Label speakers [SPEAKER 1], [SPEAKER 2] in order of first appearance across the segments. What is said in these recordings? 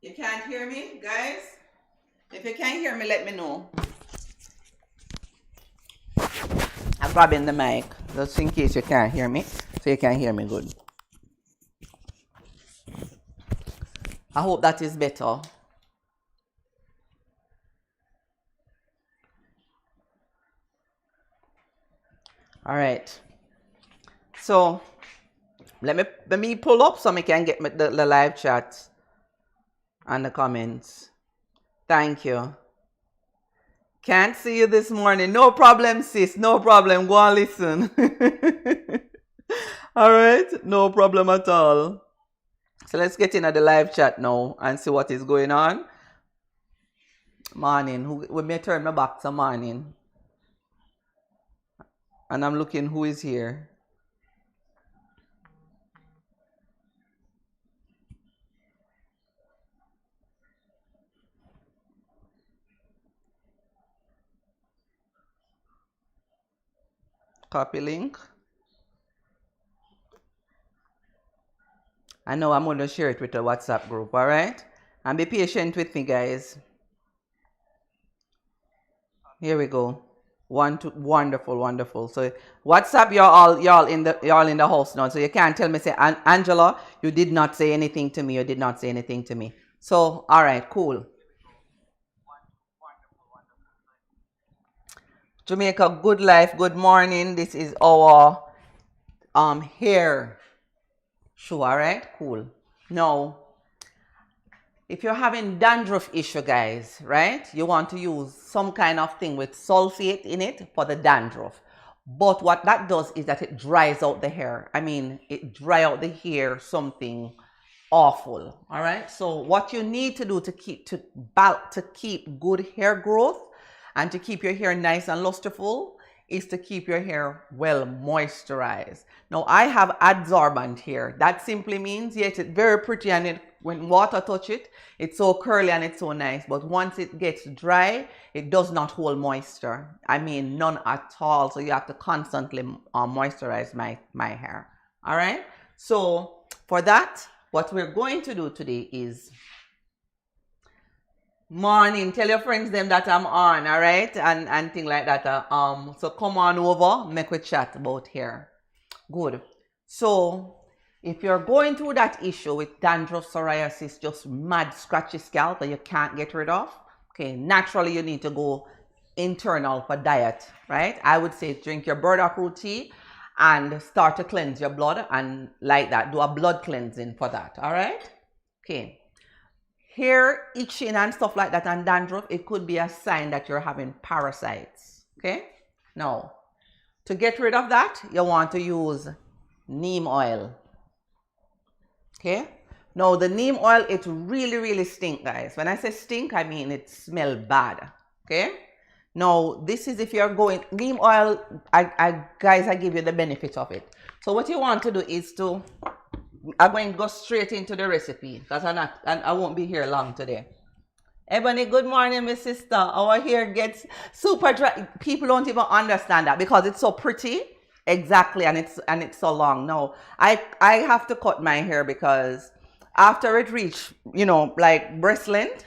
[SPEAKER 1] You can't hear me, guys? If you can't hear me, let me know. I'm grabbing the mic just in case you can't hear me, so you can hear me good. I hope that is better. All right. So let me pull up so I can get the live chat and the comments. Thank you. Can't see you this morning. No problem, sis. No problem. Go and listen. All right. No problem at all. So let's get into the live chat now and see what is going on. Morning. We may turn my back to morning. And I'm looking who is here. Copy link. I know I'm going to share it with the WhatsApp group, all right? And be patient with me, guys. Here we go. Wonderful, wonderful. So WhatsApp, you're all in the house now. So you can't tell me, say, Angela, you did not say anything to me. You did not say anything to me. So, all right, cool. Jamaica, good life, good morning. This is our hair show, all right? Cool. Now, if you're having dandruff issue, guys, right? You want to use some kind of thing with sulfate in it for the dandruff. But what that does is that it dries out the hair. I mean, it dry out the hair something awful, all right? So what you need to do to keep good hair growth and to keep your hair nice and lusterful is to keep your hair well moisturized. Now, I have adsorbent hair. That simply means, yes, it's very pretty and when water touch it, it's so curly and it's so nice. But once it gets dry, it does not hold moisture. I mean, none at all. So you have to constantly moisturize my hair. All right? So for that, what we're going to do today is morning. Tell your friends them that I'm on, all right? And things like that. So come on over, make we chat about hair. Good. So if you're going through that issue with dandruff, psoriasis, just mad scratchy scalp that you can't get rid of, okay, naturally you need to go internal for diet, right? I would say drink your burdock root tea and start to cleanse your blood and like that. Do a blood cleansing for that, all right? Okay. Hair itching and stuff like that and dandruff, it could be a sign that you're having parasites, okay? Now, to get rid of that, you want to use neem oil, okay? Now, the neem oil, it really stink, guys. When I say stink, I mean it smells bad, okay? Now, this is if you're going, neem oil, guys, I give you the benefit of it. So what you want to do is to, I'm going to go straight into the recipe because I won't be here long today. Ebony, good morning, my sister. Our hair gets super dry. People don't even understand that because it's so pretty. Exactly, and it's so long. No, I have to cut my hair because after it reach, you know, like breast length,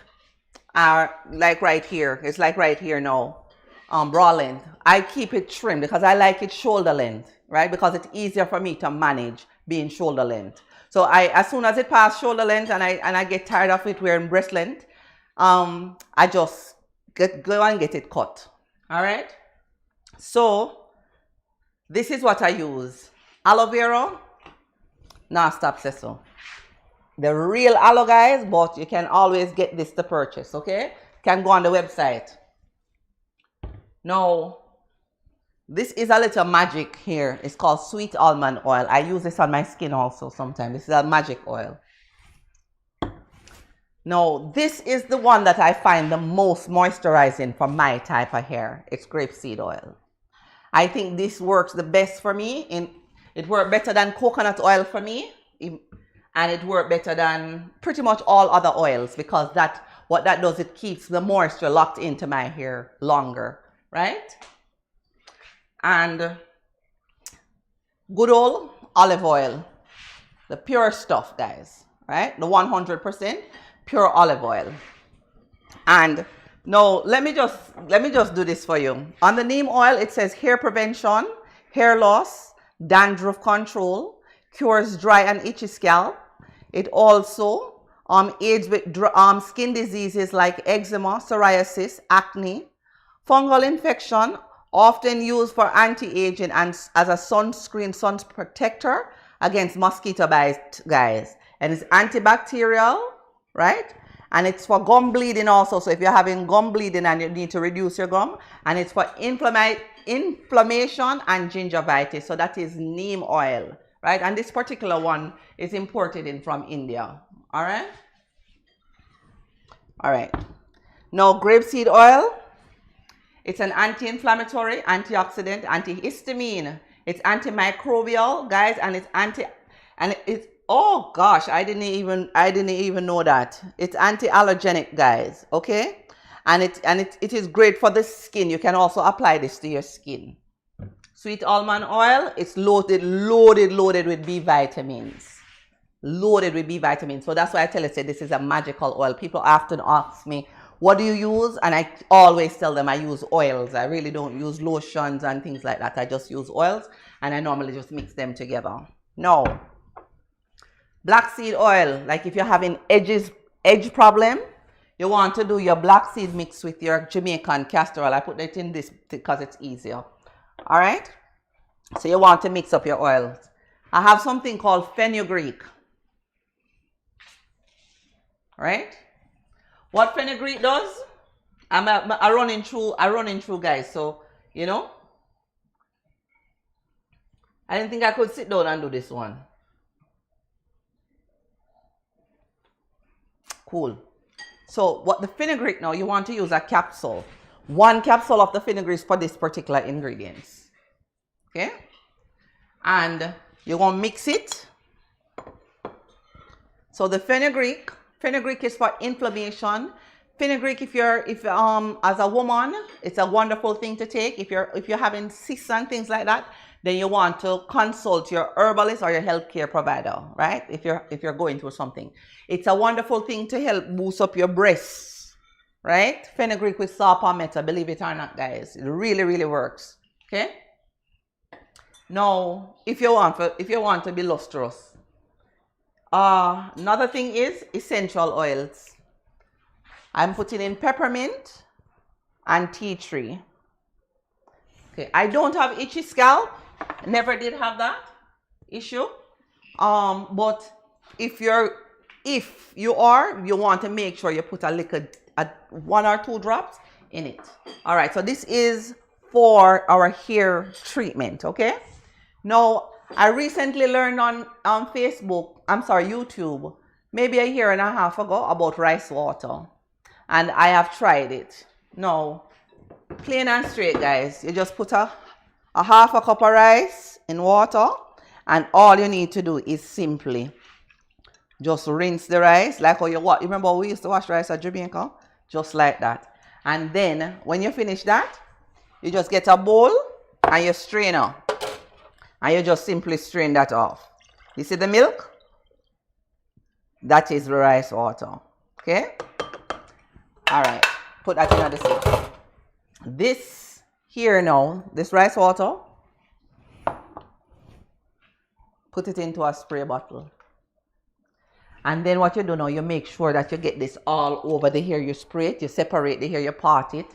[SPEAKER 1] like right here. It's like right here now, bra length. I keep it trimmed because I like it shoulder length, right? Because it's easier for me to manage being shoulder length. So as soon as it passes shoulder length and I get tired of it wearing breast length, I just go and get it cut. All right. So this is what I use. Aloe vera. Now stop say so. The real aloe, guys, but you can always get this to purchase. Okay. Can go on the website. Now, this is a little magic here. It's called sweet almond oil. I use this on my skin also sometimes. This is a magic oil. Now, this is the one that I find the most moisturizing for my type of hair. It's grapeseed oil. I think this works the best for me. It works better than coconut oil for me. And it works better than pretty much all other oils because what that does, it keeps the moisture locked into my hair longer, right? And good old olive oil, the pure stuff, guys, right? The 100%. pure olive oil. And now let me just do this for you. On the neem oil, it says hair prevention, hair loss, dandruff control, cures dry and itchy scalp. It also aids with skin diseases like eczema, psoriasis, acne, fungal infection, often used for anti-aging and as a sunscreen, sun protector against mosquito bites, guys. And it's antibacterial, right? And it's for gum bleeding also. So if you're having gum bleeding and you need to reduce your gum, and it's for inflammation and gingivitis. So that is neem oil, right? And this particular one is imported in from India. All right. All right. Now, grapeseed oil. It's an anti-inflammatory, antioxidant, antihistamine. It's antimicrobial, guys, and it's oh gosh, I didn't even know that. It's anti-allergenic, guys, okay? And it is great for the skin. You can also apply this to your skin. Sweet almond oil, it's loaded with B vitamins. Loaded with B vitamins. So that's why I tell you, say this is a magical oil. People often ask me, what do you use? And I always tell them I use oils. I really don't use lotions and things like that. I just use oils, and I normally just mix them together. No. Black seed oil, like if you're having edge problem, you want to do your black seed mix with your Jamaican castor oil. I put it in this because it's easier. All right? So you want to mix up your oils. I have something called Fenugreek. All right? What Fenugreek does, I'm running through, guys. So, you know, I didn't think I could sit down and do this one. Cool. So, what the Fenugreek now, you want to use a capsule. One capsule of the Fenugreek for this particular ingredients. Okay? And you're going to mix it. So, the Fenugreek is for inflammation. Fenugreek, if as a woman, it's a wonderful thing to take. If you're having cysts and things like that, then you want to consult your herbalist or your healthcare provider, right? If you're going through something, it's a wonderful thing to help boost up your breasts, right? Fenugreek with saw palmetto, believe it or not, guys, it really, really works. Okay. Now, if you want to be lustrous. Another thing is essential oils. I'm putting in peppermint and tea tree. Okay, I don't have itchy scalp. Never did have that issue. But if you want to make sure you put a 1 or 2 drops in it. All right, so this is for our hair treatment. Okay. Now, I recently learned on YouTube, maybe a year and a half ago, about rice water. And I have tried it. Now, plain and straight, guys. You just put a half a cup of rice in water. And all you need to do is simply just rinse the rice. Like how you remember we used to wash rice at Jamaica? Just like that. And then, when you finish that, you just get a bowl and your strainer. And you just simply strain that off. You see the milk? That is the rice water. Okay? All right. Put that in the sink. This here now, this rice water, put it into a spray bottle. And then what you do now, you make sure that you get this all over the hair. You spray it, you separate the hair, you part it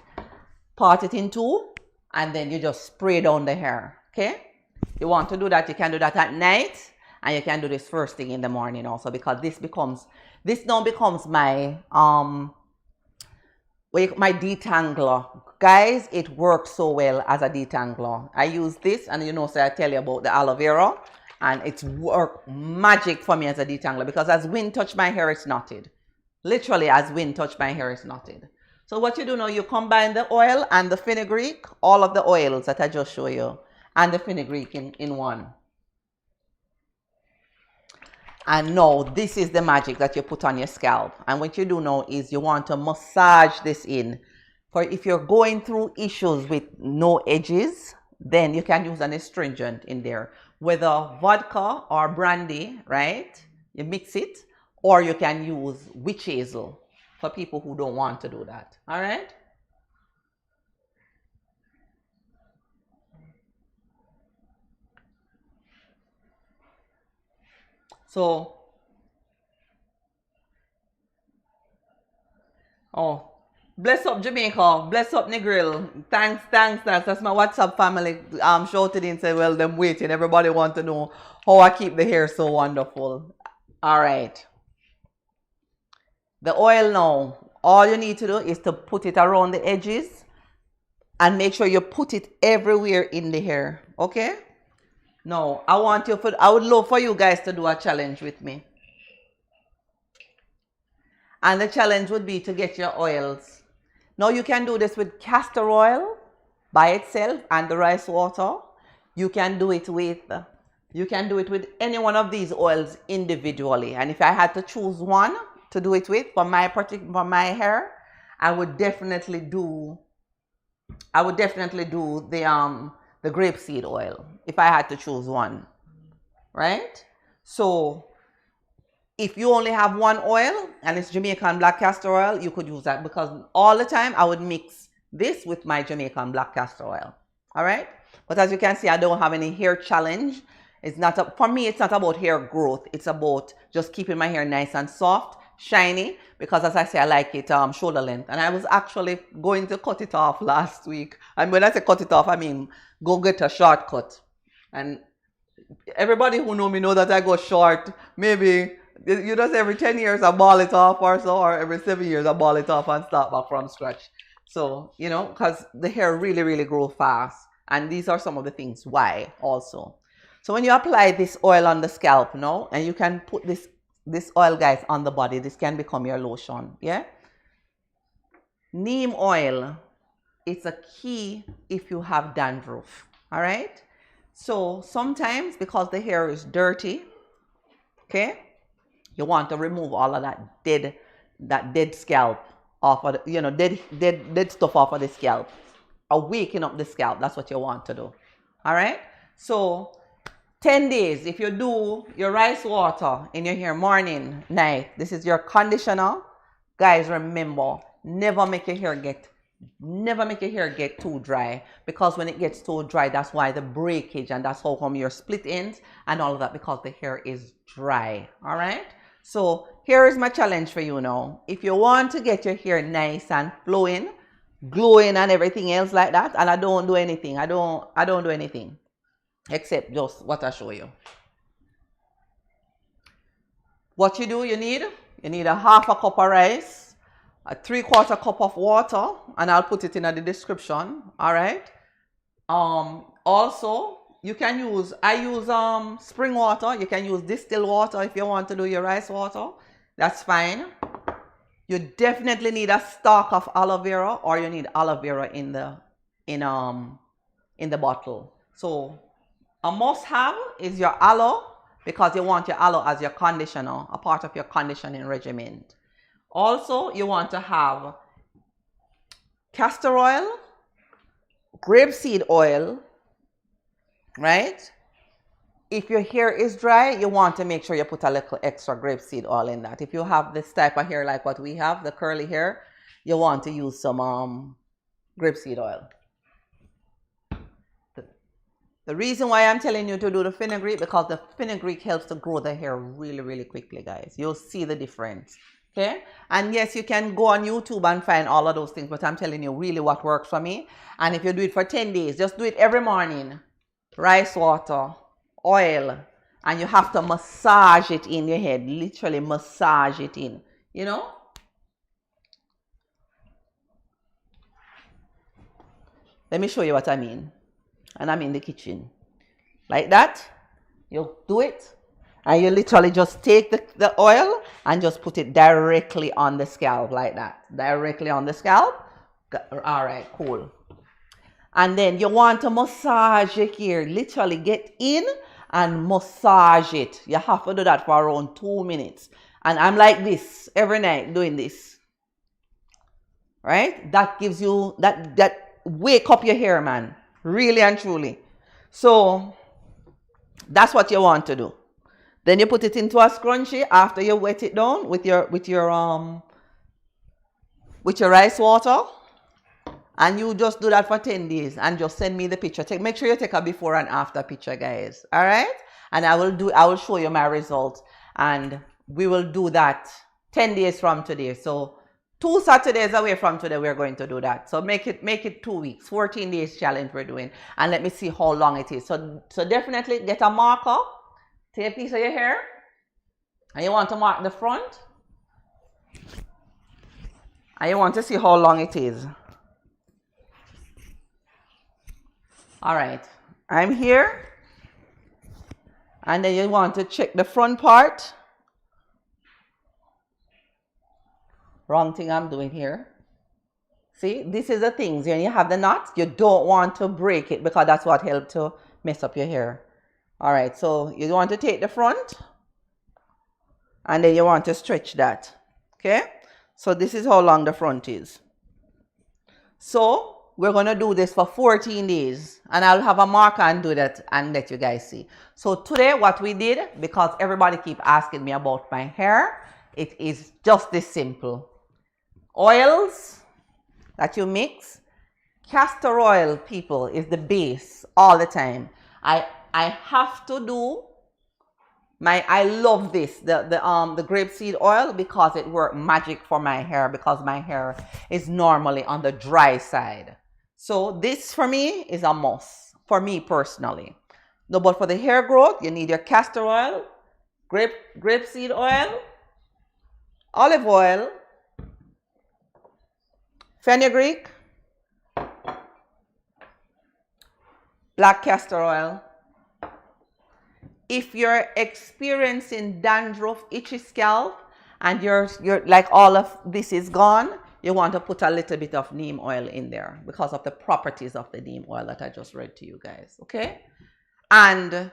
[SPEAKER 1] in two, and then you just spray down the hair. Okay? You want to do that, you can do that at night, and you can do this first thing in the morning also, because this now becomes my my detangler. Guys, it works so well as a detangler. I use this, and so I tell you about the aloe vera, and it's worked magic for me as a detangler, because as wind touch my hair, it's knotted. Literally, as wind touch my hair, it's knotted. So what you do now, you combine the oil and the fenugreek, all of the oils that I just showed you, and the fenugreek in one. And now this is the magic that you put on your scalp. And what you do now is you want to massage this in. For if you're going through issues with no edges, then you can use an astringent in there. Whether vodka or brandy, right? You mix it, or you can use witch hazel for people who don't want to do that. All right. So, oh, bless up Jamaica, bless up Negril. Thanks. That's my WhatsApp family. Shouted in, said, well, them waiting. Everybody want to know how I keep the hair so wonderful. All right. The oil now, all you need to do is to put it around the edges and make sure you put it everywhere in the hair. Okay? Now, I would love for you guys to do a challenge with me. And the challenge would be to get your oils. Now you can do this with castor oil by itself and the rice water. You can do it with any one of these oils individually. And if I had to choose one to do it with for my hair, I would definitely do the grapeseed oil if I had to choose one. Right? So if you only have one oil and it's Jamaican black castor oil, you could use that, because all the time I would mix this with my Jamaican black castor oil. All right. But as you can see, I don't have any hair challenge. For me, it's not about hair growth. It's about just keeping my hair nice and soft, shiny, because as I say, I like it shoulder length. And I was actually going to cut it off last week. And when I say cut it off, I mean go get a shortcut. And everybody who know me know that I go short. Maybe you just every 10 years I ball it off or so, or every 7 years I ball it off and start back from scratch. So, you know, because the hair really, really grows fast. And these are some of the things why also. So when you apply this oil on the scalp now, and you can put this oil, guys, on the body, this can become your lotion. Yeah. Neem oil, it's a key if you have dandruff. All right. So sometimes because the hair is dirty, okay, you want to remove all of that dead scalp off of the, dead stuff off of the scalp. Waking up the scalp, that's what you want to do. All right. So 10 days, if you do your rice water in your hair morning, night, this is your conditioner. Guys, remember, never make your hair get too dry, because when it gets too dry, that's why the breakage, and that's how come your split ends and all of that, because the hair is dry. All right. So here is my challenge for you now. If you want to get your hair nice and flowing, glowing and everything else like that, and I don't do anything. I don't do anything except just what I show you. What you do, you need a half a cup of rice, a 3/4 cup of water, and I'll put it in the description. All right. Also, you can use, I use spring water. You can use distilled water if you want to do your rice water. That's fine. You definitely need a stalk of aloe vera, or you need aloe vera in the bottle. So a must-have is your aloe, because you want your aloe as your conditioner, a part of your conditioning regimen. Also, you want to have castor oil, grapeseed oil, right? If your hair is dry, you want to make sure you put a little extra grapeseed oil in that. If you have this type of hair like what we have, the curly hair, you want to use some grapeseed oil. The reason why I'm telling you to do the fenugreek, because the fenugreek helps to grow the hair really, really quickly, guys. You'll see the difference. Okay? And yes, you can go on YouTube and find all of those things, but I'm telling you really what works for me. And if you do it for 10 days, just do it every morning. Rice water, oil, and you have to massage it in your head. Literally massage it in, you know? Let me show you what I mean. And I'm in the kitchen. Like that. You do it. And you literally just take the oil and just put it directly on the scalp like that. Directly on the scalp. All right, cool. And then you want to massage your hair. Literally get in and massage it. You have to do that for around 2 minutes. And I'm like this every night doing this. Right? That gives you, that wake up your hair, man. Really and truly. So that's what you want to do. Then you put it into a scrunchie after you wet it down with your rice water. And you just do that for 10 days and just send me the picture. Make sure you take a before and after picture, guys. All right? And I will show you my results. And we will do that 10 days from today. So 2 Saturdays away from today, we're going to do that. So make it 2 weeks, 14 days challenge we're doing. And let me see how long it is. So definitely get a marker. Take a piece of your hair. And you want to mark the front. And you want to see how long it is. All right, I'm here. And then you want to check the front part. Wrong thing I'm doing here. See, this is the things. When you have the knots, you don't want to break it because that's what helps to mess up your hair. All right, so you want to take the front. And then you want to stretch that. Okay, so this is how long the front is. So we're going to do this for 14 days. And I'll have a marker and do that and let you guys see. So today what we did, because everybody keep asking me about my hair, it is just this simple. Oils that you mix. Castor oil, people, is the base all the time. I have to do I love this, the grapeseed oil, because it works magic for my hair, because my hair is normally on the dry side. So this for me is a must, for me personally. No, but for the hair growth, you need your castor oil, grapeseed oil, olive oil, fenugreek, black castor oil. If you're experiencing dandruff, itchy scalp, and you're like all of this is gone, you want to put a little bit of neem oil in there because of the properties of the neem oil that I just read to you guys, okay? And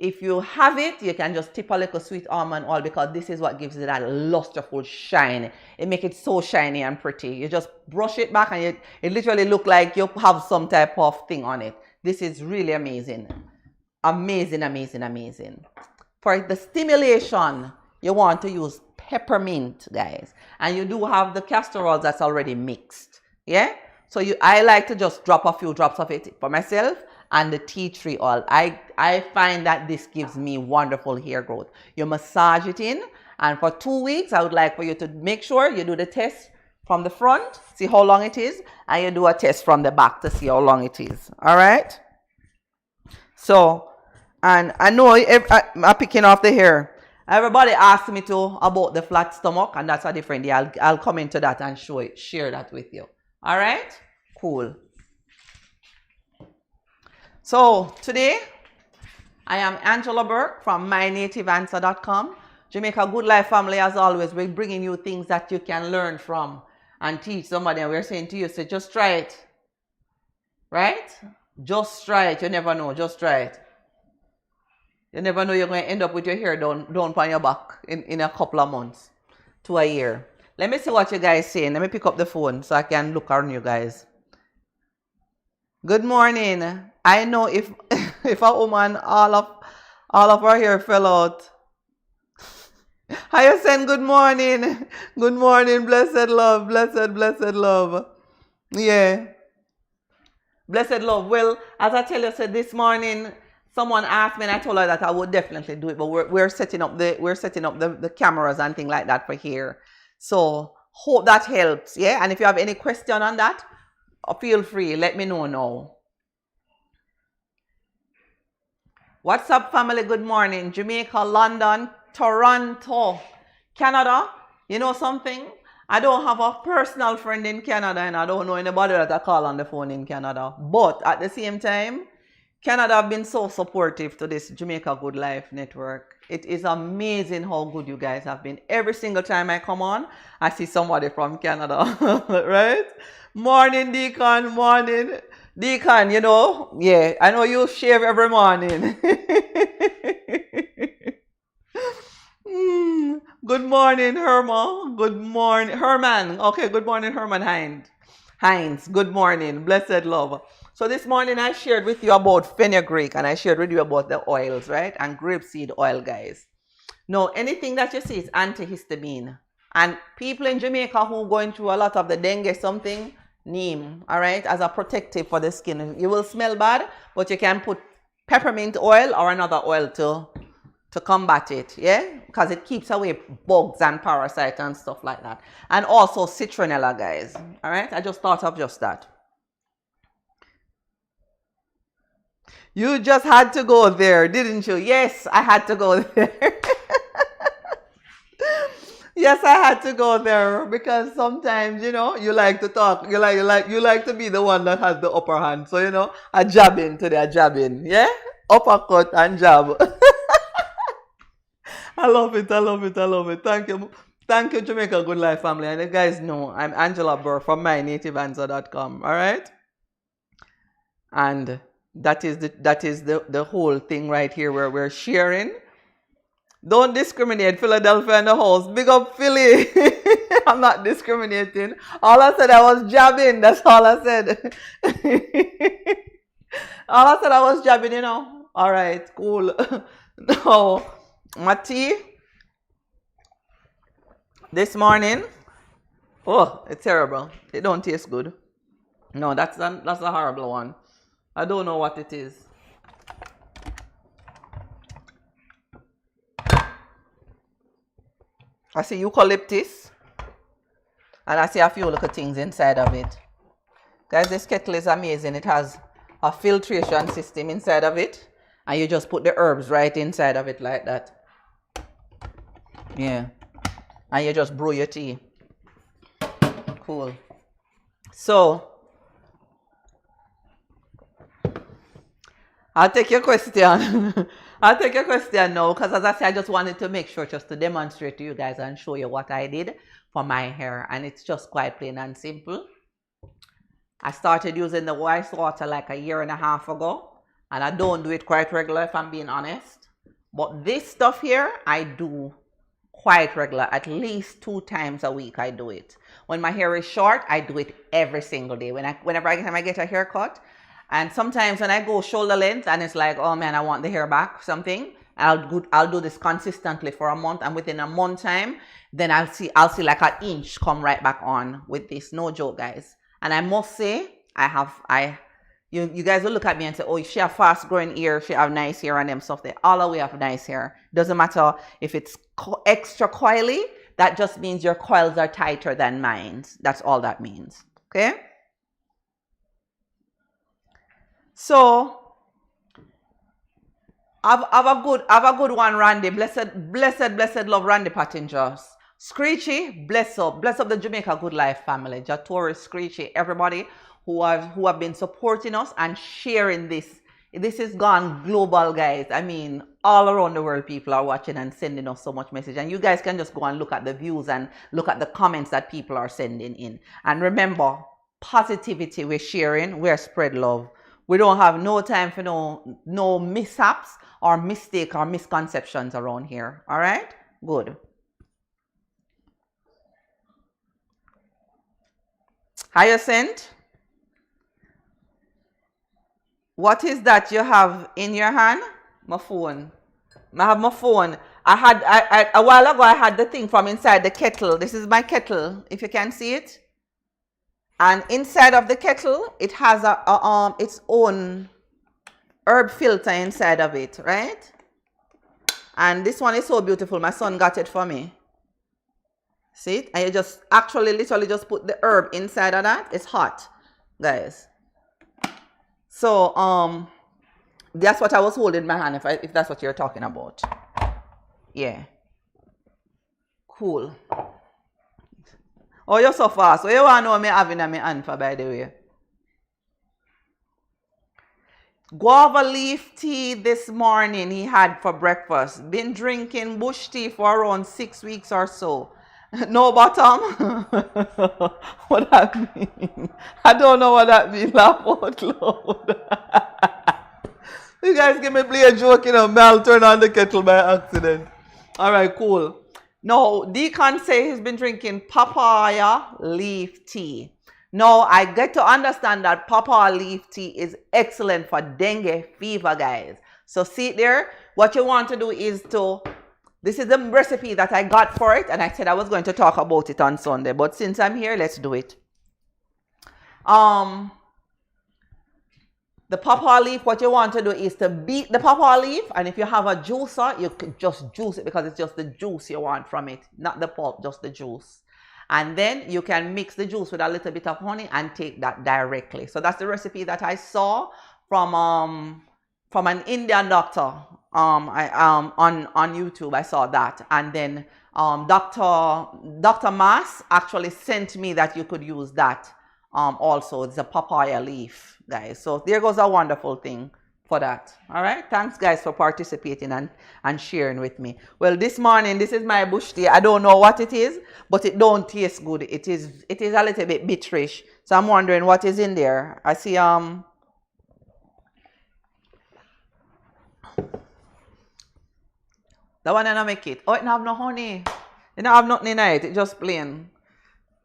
[SPEAKER 1] if you have it, you can just tip a little sweet almond oil, because this is what gives it that lusterful shine. It makes it so shiny and pretty. You just brush it back and it literally looks like you have some type of thing on it. This is really amazing. Amazing, amazing, amazing. For the stimulation, you want to use peppermint, guys. And you do have the castor oil that's already mixed. Yeah? So I like to just drop a few drops of it for myself, and the tea tree oil. I find that this gives me wonderful hair growth. You massage it in, and for 2 weeks, I would like for you to make sure you do the test from the front, see how long it is, and you do a test from the back to see how long it is. All right? So, and I know I'm picking off the hair. Everybody asked me about the flat stomach, and that's a different day. I'll come into that and share that with you. All right? Cool. So today, I am Angela Burke from mynativeanswer.com. Jamaica Good Life family, as always, we're bringing you things that you can learn from and teach somebody. And we're saying to you, so just try it. Right? Just try it. You never know. Just try it. You never know you're going to end up with your hair down on your back in a couple of months to a year. Let me see what you guys saying. Let me pick up the phone so I can look on you guys. Good morning. I know if if a woman all of her hair fell out. How you saying good morning? Good morning, blessed love, blessed love. Yeah. Blessed love. Well, as I tell you, said this morning, someone asked me and I told her that I would definitely do it, but we're setting up the cameras and things like that for here. So hope that helps. Yeah. And if you have any question on that, feel free, let me know now. What's up, family? Good morning. Jamaica, London, Toronto, Canada. You know something? I don't have a personal friend in Canada, and I don't know anybody that I call on the phone in Canada. But at the same time, Canada have been so supportive to this Jamaica Good Life Network. It is amazing how good you guys have been. Every single time I come on, I see somebody from Canada, right? Morning, Deacon, morning. Deacon, you know, yeah, I know you shave every morning. Good morning, Herman. Good morning, Herman. Okay, good morning, Herman Hines. Good morning, blessed love. So this morning I shared with you about fenugreek, and I shared with you about the oils, right? And grapeseed oil, guys. No, anything that you see is antihistamine. And people in Jamaica who going through a lot of the dengue something, neem, all right, as a protective for the skin. You will smell bad, but you can put peppermint oil or another oil to combat it, yeah? Because it keeps away bugs and parasites and stuff like that. And also citronella, guys, all right? I just thought of just that. You just had to go there, didn't you? Yes, I had to go there. Yes, I had to go there because sometimes, you know, you like to talk. You like to be the one that has the upper hand. So, you know, a jabbing today, a jabbing. Yeah? Uppercut and jab. I love it. I love it. I love it. Thank you. Thank you, Jamaica Good Life family. And you guys know I'm Angela Burke from mynativeanswer.com. All right? And that is the whole thing right here where we're sharing. Don't discriminate, Philadelphia in the house. Big up Philly. I'm not discriminating. All I said I was jabbing. That's all I said. All I said I was jabbing, you know. All right, cool. Now, my tea this morning. Oh, it's terrible. It don't taste good. No, that's a horrible one. I don't know what it is. I see eucalyptus, and I see a few little things inside of it. Guys, this kettle is amazing. It has a filtration system inside of it, and you just put the herbs right inside of it like that. Yeah, and you just brew your tea. Cool. So, I'll take your question. I'll take your question now because as I said, I just wanted to make sure just to demonstrate to you guys and show you what I did for my hair. And it's just quite plain and simple. I started using the rice water like 1.5 years ago. And I don't do it quite regular if I'm being honest. But this stuff here, I do quite regular. At least 2 times a week I do it. When my hair is short, I do it every single day. Whenever I get a haircut. And sometimes when I go shoulder length and it's like, oh man, I want the hair back, something, I'll do this consistently for a month, and within a month time, then I'll see like 1 inch come right back on with this. No joke, guys. And I must say, you guys will look at me and say, oh, she have fast growing hair, she have nice hair and them stuff there. All the way have nice hair. Doesn't matter if it's extra coily, that just means your coils are tighter than mine. That's all that means. Okay? So, have a good one, Randy. Blessed love, Randy Pottinger. Screechy, bless up the Jamaica Good Life family. Jatori, Screechy, everybody who have been supporting us and sharing this. This has gone global, guys. I mean, all around the world, people are watching and sending us so much message. And you guys can just go and look at the views and look at the comments that people are sending in. And remember, positivity we're sharing, we're spread love. We don't have no time for no mishaps or mistake or misconceptions around here. All right? Good. Hyacinth. What is that you have in your hand? My phone. I have my phone. A while ago I had the thing from inside the kettle. This is my kettle, if you can see it. And inside of the kettle, it has its own herb filter inside of it, right? And this one is so beautiful. My son got it for me. See it? And you just literally just put the herb inside of that. It's hot, guys. So that's what I was holding in my hand. If that's what you're talking about, yeah. Cool. Oh, you're so fast. What you want to know me having in my hand for, by the way? Guava leaf tea this morning he had for breakfast. Been drinking bush tea for around 6 weeks or so. No bottom? What that mean? I don't know what that means. Laugh out loud. You guys give me play a joke, you know. I'll turn on the kettle by accident. Alright, cool. Now, Deacon say he's been drinking papaya leaf tea. Now, I get to understand that papaya leaf tea is excellent for dengue fever, guys. So, see it there? What you want to do is to This is the recipe that I got for it, and I said I was going to talk about it on Sunday, but since I'm here, let's do it. The papaya leaf, what you want to do is to beat the papaya leaf, and if you have a juicer, you could just juice it because it's just the juice you want from it, not the pulp, just the juice. And then you can mix the juice with a little bit of honey and take that directly. So that's the recipe that I saw from an Indian doctor on YouTube. I saw that, and then Dr. Mas actually sent me that you could use that also. It's a papaya leaf, guys. So there goes a wonderful thing for that. All right, thanks guys for participating and sharing with me. Well, this morning, this is my bush tea. I don't know what it is, but it don't taste good. It is a little bit bitterish, so I'm wondering what is in there. I see that one, and I make it. Oh, it don't have no honey. It don't have nothing in it. It's just plain.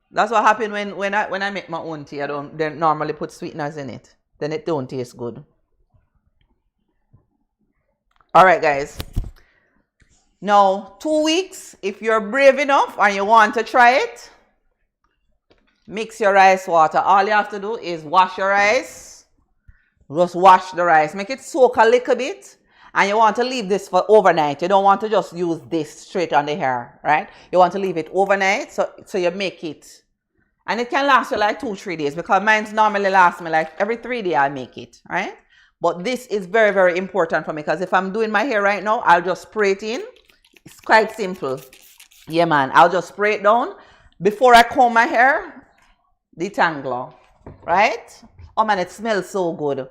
[SPEAKER 1] That's what happened when I make my own tea. I don't normally put sweeteners in it. Then it don't taste good. All right, guys. Now, 2 weeks, if you're brave enough and you want to try it, mix your rice water. All you have to do is wash your rice. Just wash the rice. Make it soak a little bit. And you want to leave this for overnight. You don't want to just use this straight on the hair, right? You want to leave it overnight so you make it. And it can last you like 2-3 days, because mine's normally lasts me like every 3 days I make it, right? But this is very, very important for me, because if I'm doing my hair right now, I'll just spray it in. It's quite simple. Yeah, man. I'll just spray it down. Before I comb my hair, detangler, right? Oh, man, it smells so good.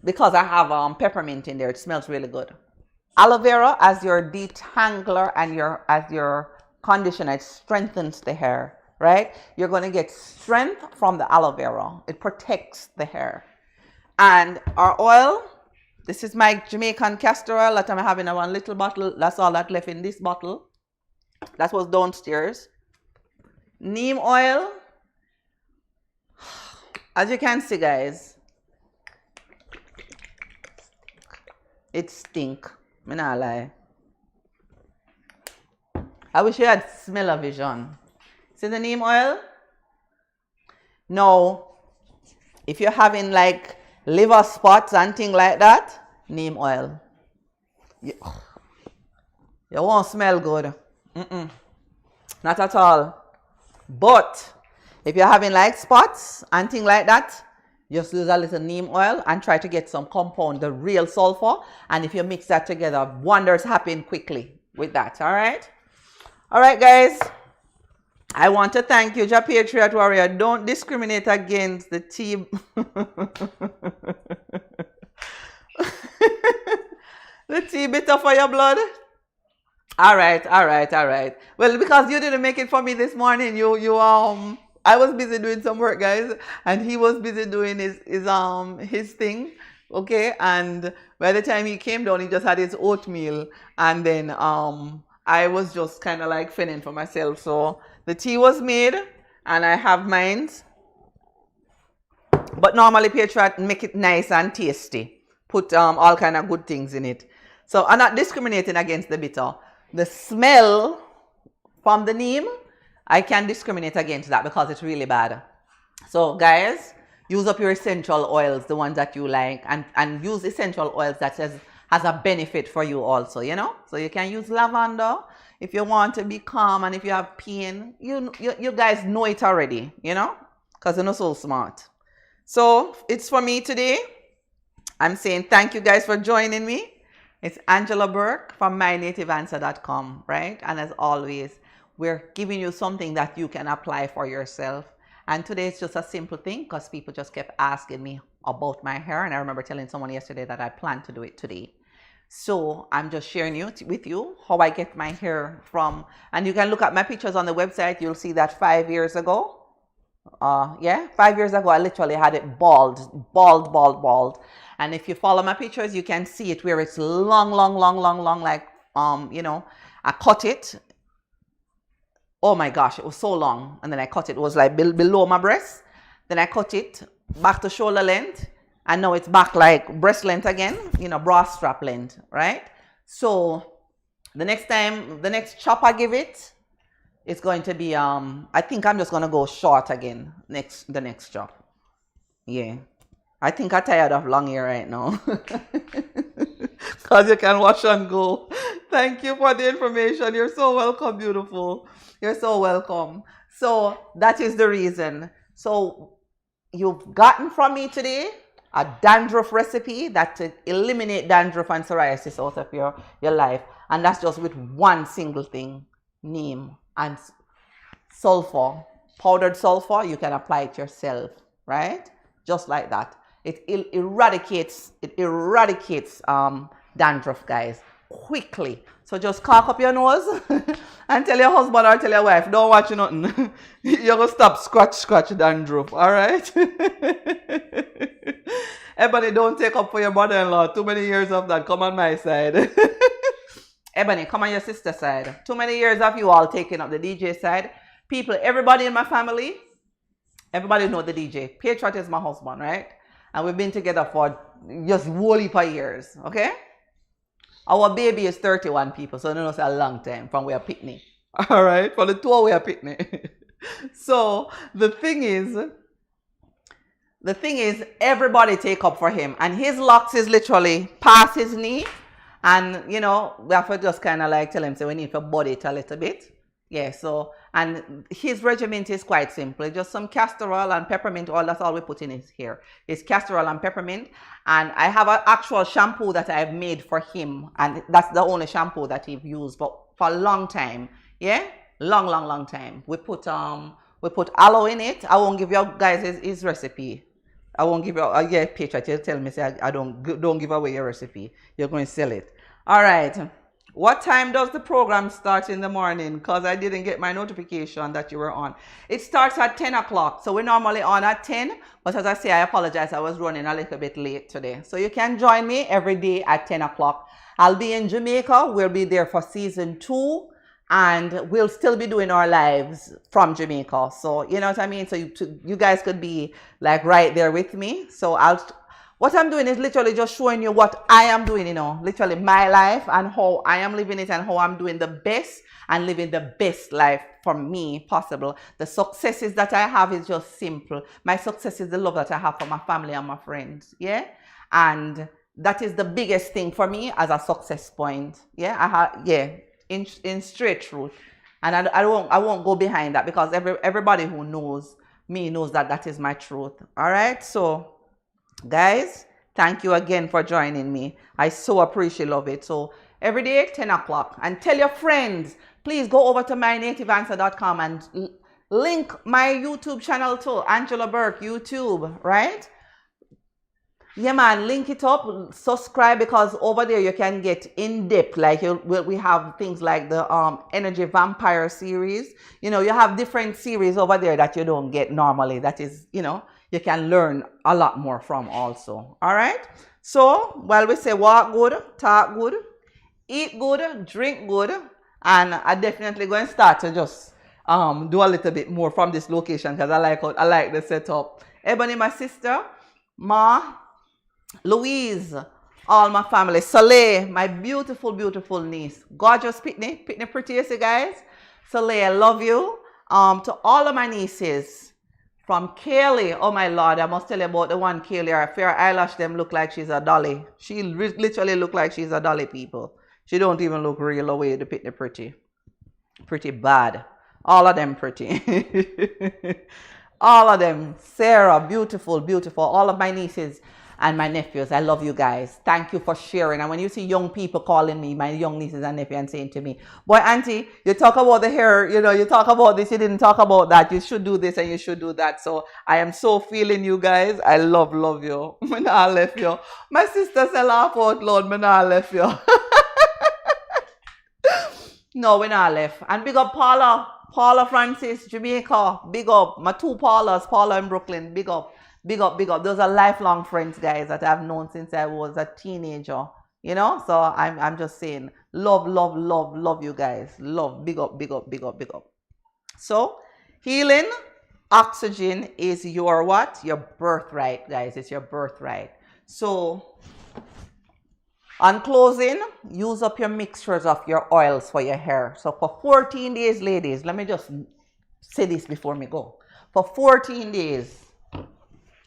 [SPEAKER 1] Because I have peppermint in there. It smells really good. Aloe vera as your detangler and as your conditioner. It strengthens the hair, right? You're going to get strength from the aloe vera. It protects the hair. And our oil, this is my Jamaican Castor Oil that I'm having in one little bottle. That's all that left in this bottle. That was downstairs. Neem oil. As you can see, guys, it stink. Me not lie. I wish you had smell-o-vision. See the neem oil? Now, if you're having like liver spots and things like that, neem oil. You won't smell good. Not at all. But if you're having like spots and things like that, just use a little neem oil and try to get some compound, the real sulfur. And if you mix that together, wonders happen quickly with that. All right? All right, guys. I want to thank you, Ja Patriot Warrior. Don't discriminate against the tea. The tea bitter for your blood. All right. Well, because you didn't make it for me this morning, I was busy doing some work, guys, and he was busy doing his thing, okay? And by the time he came down, he just had his oatmeal, and then I was just kind of like fending for myself. So the tea was made, and I have mine. But normally, Patriot make it nice and tasty. Put all kind of good things in it. So I'm not discriminating against the bitter. The smell from the neem, I can discriminate against that because it's really bad. So guys, use up your essential oils, the ones that you like, and use essential oils that has a benefit for you also, you know. So you can use lavender if you want to be calm, and if you have pain, you guys know it already, you know, because you're not so smart. So it's for me today. I'm saying thank you guys for joining me. It's Angela Burke from mynativeanswer.com, right? And as always, we're giving you something that you can apply for yourself. And today it's just a simple thing because people just kept asking me about my hair. And I remember telling someone yesterday that I plan to do it today. So I'm just sharing with you how I get my hair from. And you can look at my pictures on the website. You'll see that 5 years ago. 5 years ago, I literally had it bald. And if you follow my pictures, you can see it where it's long, like, you know, I cut it. Oh my gosh, it was so long. And then I cut it. It was like below my breast. Then I cut it back to shoulder length. And now it's back like breast length again, you know, bra strap length, right? So The next time, the next chop I give it, it's going to be, I think I'm just going to go short again, the next chop. Yeah. I think I'm tired of long hair right now. Because you can wash and go. Thank you for the information. You're so welcome, beautiful. You're so welcome. So that is the reason. So you've gotten from me today a dandruff recipe that to eliminate dandruff and psoriasis out of your life. And that's just with one single thing, neem and sulfur. Powdered sulfur, you can apply it yourself, right? Just like that. It eradicates dandruff, guys, quickly. So just cock up your nose and tell your husband or tell your wife, don't watch nothing. You're going to stop scratch dandruff, all right? Ebony, don't take up for your brother-in-law. Too many years of that. Come on my side. Ebony, come on your sister's side. Too many years of you all taking up the DJ side. People, everybody in my family, everybody know the DJ. Patriot is my husband, right? And we've been together for just whole heap of years, okay? Our baby is 31 people, so it's a long time from we are picnic. All right, for the tour we are picnic. So the thing is, everybody take up for him, and his locks is literally past his knee, and you know we have to just kind of like tell him, so we need to body it a little bit. Yeah, so, and his regimen is quite simple. Just some castor oil and peppermint oil. That's all we put in his hair. It's castor oil and peppermint. And I have an actual shampoo that I've made for him. And that's the only shampoo that he's used for a long time. Yeah? Long time. We put aloe in it. I won't give you guys his recipe. I won't give you, yeah, Petra, tell me, say, I don't give away your recipe. You're going to sell it. All right. What time does the program start in the morning? Because I didn't get my notification that you were on. It starts at 10 o'clock. So we're normally on at 10. But as I say, I apologize. I was running a little bit late today. So you can join me every day at 10 o'clock. I'll be in Jamaica. We'll be there for season 2. And we'll still be doing our lives from Jamaica. So, you know what I mean? So you guys could be like right there with me. So what I'm doing is literally just showing you what I am doing, you know, literally my life and how I am living it and how I'm doing the best and living the best life for me possible. The successes that I have is just simple. My success is the love that I have for my family and my friends. Yeah. And that is the biggest thing for me as a success point. Yeah. In straight truth. And I won't go behind that because everybody who knows me knows that that is my truth. All right. So, guys, thank you again for joining me. I so appreciate it. So every day 10 o'clock, and tell your friends, please go over to mynativeanswer.com and link my YouTube channel to Angela Burke YouTube, right? Yeah, man, link it up, subscribe, because over there you can get in depth. Like we have things like the Energy Vampire series. You know, you have different series over there that you don't get normally. That is, you know, you can learn a lot more from also. All right. So while we say walk good, talk good, eat good, drink good, and I definitely going to start to just do a little bit more from this location because I like the setup. Ebony, my sister, Ma, Louise, all my family, Soleil, my beautiful niece, gorgeous Pitney pretty, you see, guys. Soleil, I love you. To all of my nieces. From Kaylee, oh my Lord, I must tell you about the one Kaylee. Her fair eyelash, them look like she's a dolly. She literally look like she's a dolly, people. She don't even look real away, the Pitney pretty. Pretty bad. All of them pretty. All of them. Sarah, beautiful. All of my nieces and my nephews, I love you guys. Thank you for sharing. And when you see young people calling me, my young nieces and nephews, and saying to me, boy, auntie, you talk about the hair, you know, you talk about this, you didn't talk about that. You should do this and you should do that. So I am so feeling you guys. I love you. Me nah left you. My sister said laugh out loud, me nah left you. No, we not left. And big up Paula Francis, Jamaica. Big up. My two Paulas, Paula in Brooklyn. Big up. Those are lifelong friends, guys, that I've known since I was a teenager. You know? So I'm just saying, love you guys. Love. Big up. So, healing, oxygen is your what? Your birthright, guys. It's your birthright. So, On closing, use up your mixtures of your oils for your hair. So for 14 days, ladies, let me just say this before me go. For 14 days,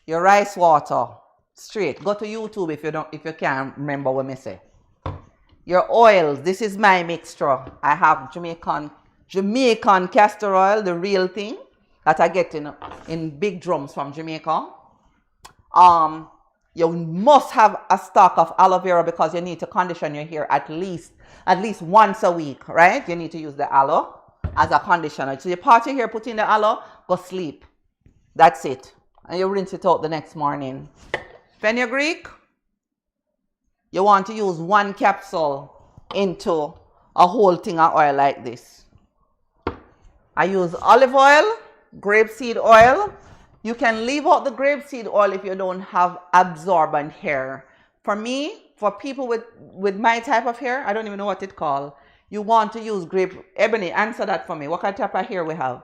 [SPEAKER 1] your rice water, straight. Go to YouTube if you can't remember what me say. Your oils, this is my mixture. I have Jamaican Castor Oil, the real thing that I get in big drums from Jamaica. You must have a stock of aloe vera because you need to condition your hair at least once a week, right? You need to use the aloe as a conditioner. So you part your hair, put in the aloe, go sleep. That's it. And you rinse it out the next morning. Fenugreek, you want to use 1 capsule into a whole thing of oil like this. I use olive oil, grapeseed oil. You can leave out the grapeseed oil if you don't have absorbent hair. For me, for people with my type of hair, I don't even know what it's called. You want to use Ebony, answer that for me. What kind of type of hair we have?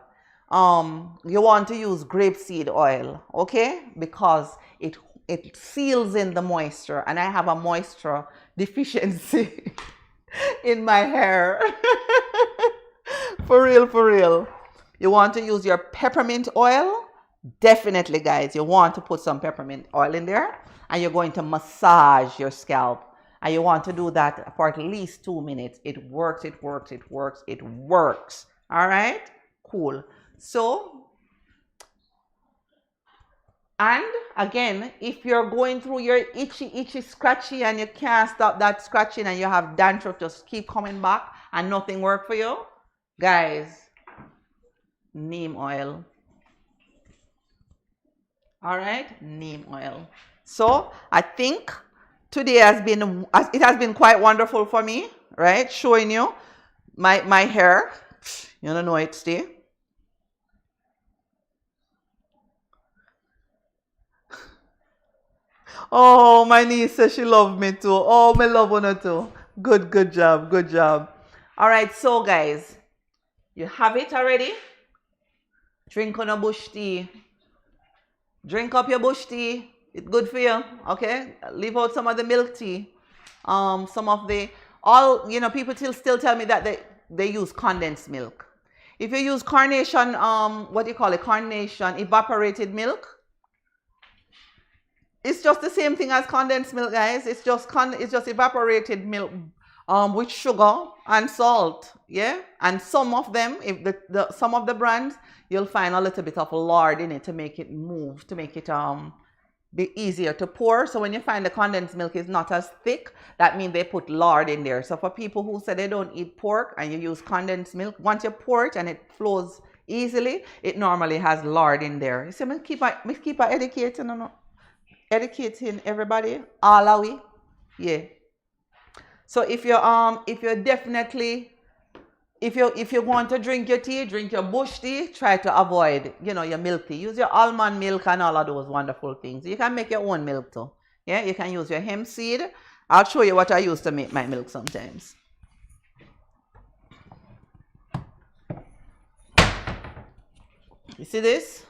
[SPEAKER 1] You want to use grapeseed oil, okay? Because it seals in the moisture, and I have a moisture deficiency in my hair. For real, for real. You want to use your peppermint oil. Definitely, guys, you want to put some peppermint oil in there, and you're going to massage your scalp, and you want to do that for at least 2 minutes. It works, it works, it works, it works. All right, cool. So, and again, if you're going through your itchy, scratchy, and you can't stop that scratching, and you have dandruff just keep coming back and nothing work for you, guys, neem oil. All right, neem oil. So I think today has been quite wonderful for me, right? Showing you my hair. You don't know it stay. Oh, my niece says she loved me too. Oh, me love her too. Good job, good job. All right, so guys, you have it already. Drink on a bush tea. Drink up your bush tea. It's good for you, okay? Leave out some of the milk tea. Some of the, people still tell me that they use condensed milk. If you use carnation, what do you call it? Carnation evaporated milk. It's just the same thing as condensed milk, guys. It's just evaporated milk with sugar and salt, yeah. And some of them, if some of the brands, you'll find a little bit of lard in it to make it move, to make it be easier to pour. So when you find the condensed milk is not as thick, that means they put lard in there. So for people who say they don't eat pork and you use condensed milk, once you pour it and it flows easily, it normally has lard in there. You see, me keep educating everybody all the way, yeah. So if you want to drink your tea, drink your bush tea, try to avoid, your milk tea. Use your almond milk and all of those wonderful things. You can make your own milk too. Yeah, you can use your hemp seed. I'll show you what I use to make my milk sometimes. You see this?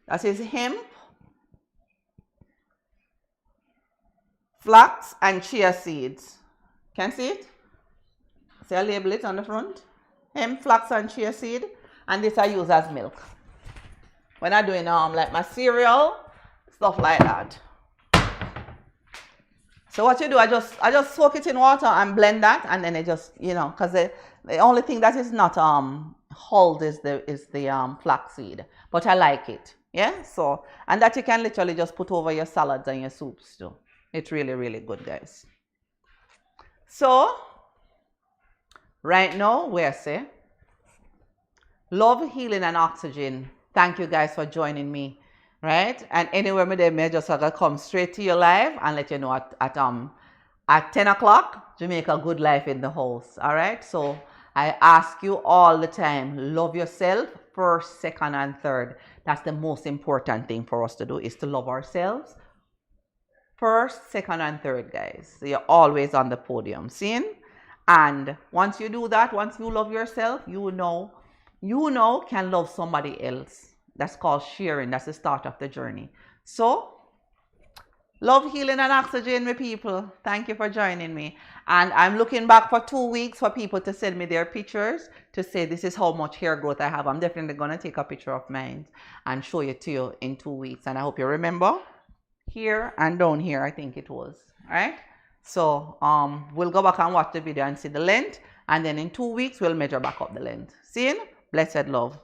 [SPEAKER 1] That is hemp, flax, and chia seeds. Can see it? See, I label it on the front. Hemp, flax, and chia seed, and this I use as milk when I'm doing like my cereal, stuff like that. So what you do, I just soak it in water and blend that, and then it just, because the only thing that is not hulled is the flax seed, but I like it, yeah. So, and that you can literally just put over your salads and your soups too. It's really, really good, guys. So right now, we say, love, healing, and oxygen. Thank you guys for joining me, right? And anywhere me there, may just come straight to your live and let you know at 10 o'clock, Jamaica Good Life in the house, all right? So I ask you all the time, love yourself first, second, and third. That's the most important thing for us to do, is to love ourselves first, second, and third, guys. So you're always on the podium, seeing? And once you do that, once you love yourself, you can love somebody else. That's called sharing. That's the start of the journey. So Love, healing, and oxygen, my people. Thank you for joining me. And I'm looking back for 2 weeks for people to send me their pictures to say this is how much hair growth I have. I'm definitely going to take a picture of mine and show it to you in 2 weeks. And I hope you remember here and down here, I think it was. All right. So we'll go back and watch the video and see the length. And then in 2 weeks, we'll measure back up the length. See you? Blessed love.